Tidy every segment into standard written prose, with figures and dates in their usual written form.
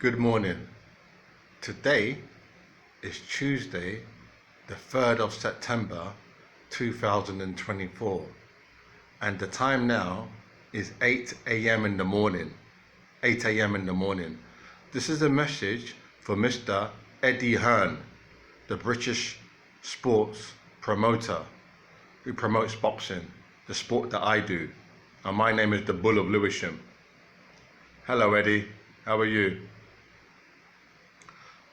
Good morning. Today is Tuesday, the 3rd of September 2024, and the time now is 8 a.m. in the morning. 8 a.m. in the morning. This is a message for Mr. Eddie Hearn, the British sports promoter who promotes boxing, the sport that I do. And my name is the Bull of Lewisham. Hello Eddie, how are you?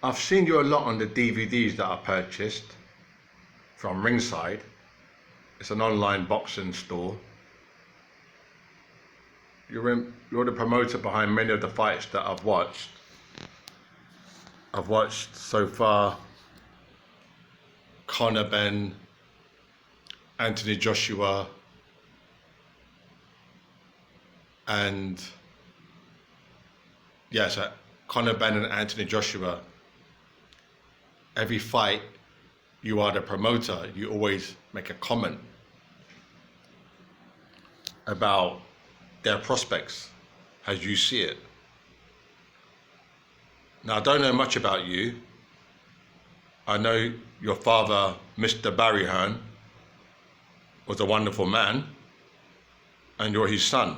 I've seen you a lot on the DVDs that I purchased from Ringside. It's an online boxing store. You're the promoter behind many of the fights that I've watched. I've watched so far Conor Ben, Anthony Joshua, and Conor Ben and Anthony Joshua. Every fight, you are the promoter, you always make a comment about their prospects as you see it. Now, I don't know much about you. I know your father, Mr. Barry Hearn, was a wonderful man, and you're his son.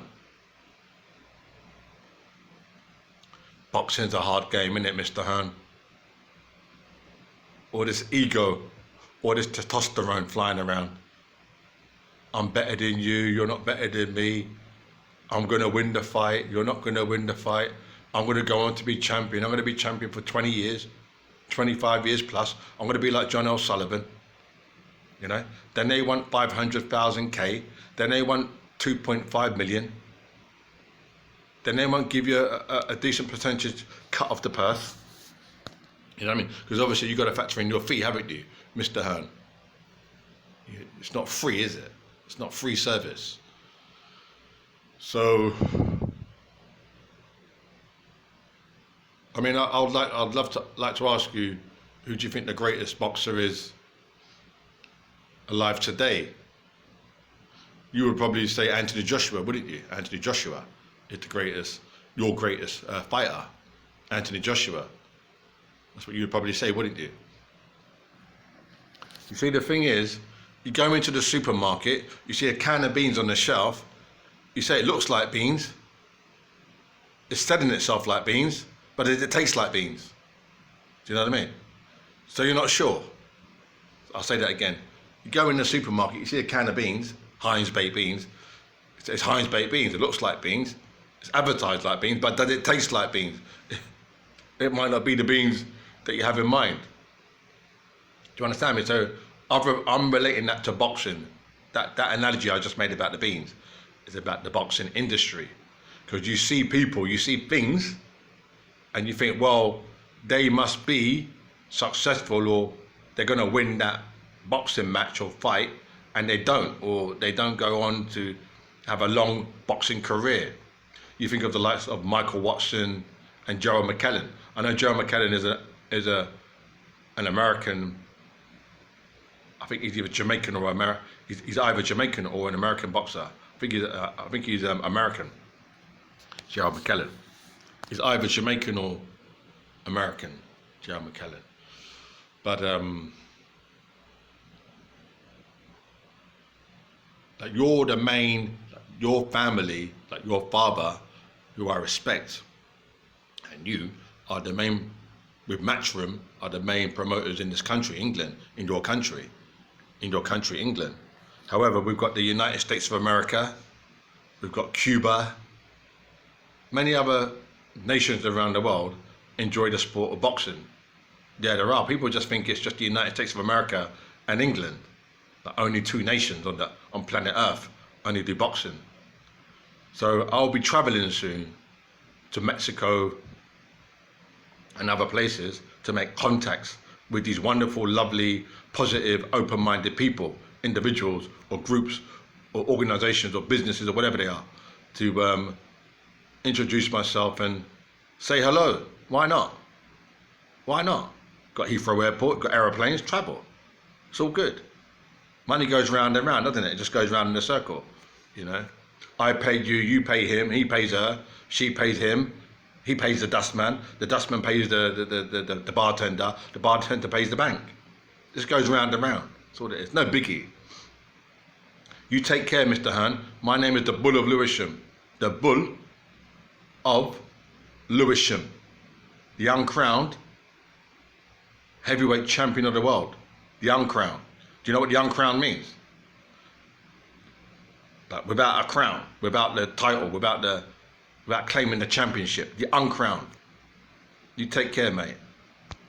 Boxing's a hard game, isn't it, Mr. Hearn? All this ego, all this testosterone flying around. I'm better than you, you're not better than me. I'm gonna win the fight, you're not gonna win the fight. I'm gonna go on to be champion. I'm gonna be champion for 20 years, 25 years plus. I'm gonna be like John L. Sullivan, you know? Then they want 500,000 K, then they want 2.5 million. Then they won't give you a decent percentage cut off the purse. You know what I mean? Because obviously you've got to factor in your fee, haven't you, Mr. Hearn? It's not free, is it? It's not free service. So, I mean, I'd like to ask you, who do you think the greatest boxer is alive today? You would probably say Anthony Joshua, wouldn't you? Anthony Joshua is the greatest, your greatest fighter, Anthony Joshua. That's what you would probably say, wouldn't you? You see, the thing is, you go into the supermarket, you see a can of beans on the shelf, you say it looks like beans, it's selling itself like beans, but it tastes like beans. Do you know what I mean? So you're not sure. I'll say that again. You go in the supermarket, you see a can of beans, Heinz baked beans, it's Heinz baked beans, it looks like beans, it's advertised like beans, but does it taste like beans? It might not be the beans that you have in mind. Do you understand me? So I'm relating that to boxing. That analogy I just made about the beans is about the boxing industry. Because you see people, you see things, and you think, well, they must be successful, or they're going to win that boxing match or fight, and they don't, or they don't go on to have a long boxing career. You think of the likes of Michael Watson and Gerald McKellen. I know Gerald McKellen is an American. I think he's either Jamaican or American. He's either Jamaican or an American boxer. I think he's American. Gerald McKellen. He's either Jamaican or American. Gerald McKellen. But like you're the main, your family, like your father, who I respect, and you are the main, with Matchroom, are the main promoters in this country, England, in your country, England. However, we've got the United States of America, we've got Cuba, many other nations around the world enjoy the sport of boxing. Yeah, there are. People just think it's just the United States of America and England. Like only two nations on planet Earth only do boxing. So I'll be traveling soon to Mexico and other places to make contacts with these wonderful, lovely, positive, open-minded people, individuals or groups or organizations or businesses or whatever they are, to introduce myself and say hello. Why not? Why not? Got Heathrow Airport, got aeroplanes, travel. It's all good. Money goes round and round, doesn't it? It just goes round in a circle, you know. I pay you, you pay him, he pays her, she pays him, He pays the dustman pays the bartender pays the bank. This goes round and round. That's what it is. No biggie. You take care, Mr. Hearn. My name is the Bull of Lewisham. The Bull of Lewisham. The uncrowned heavyweight champion of the world. The uncrowned. Do you know what the uncrowned means? Like without a crown, without the title, without claiming the championship. The uncrowned. You take care, mate.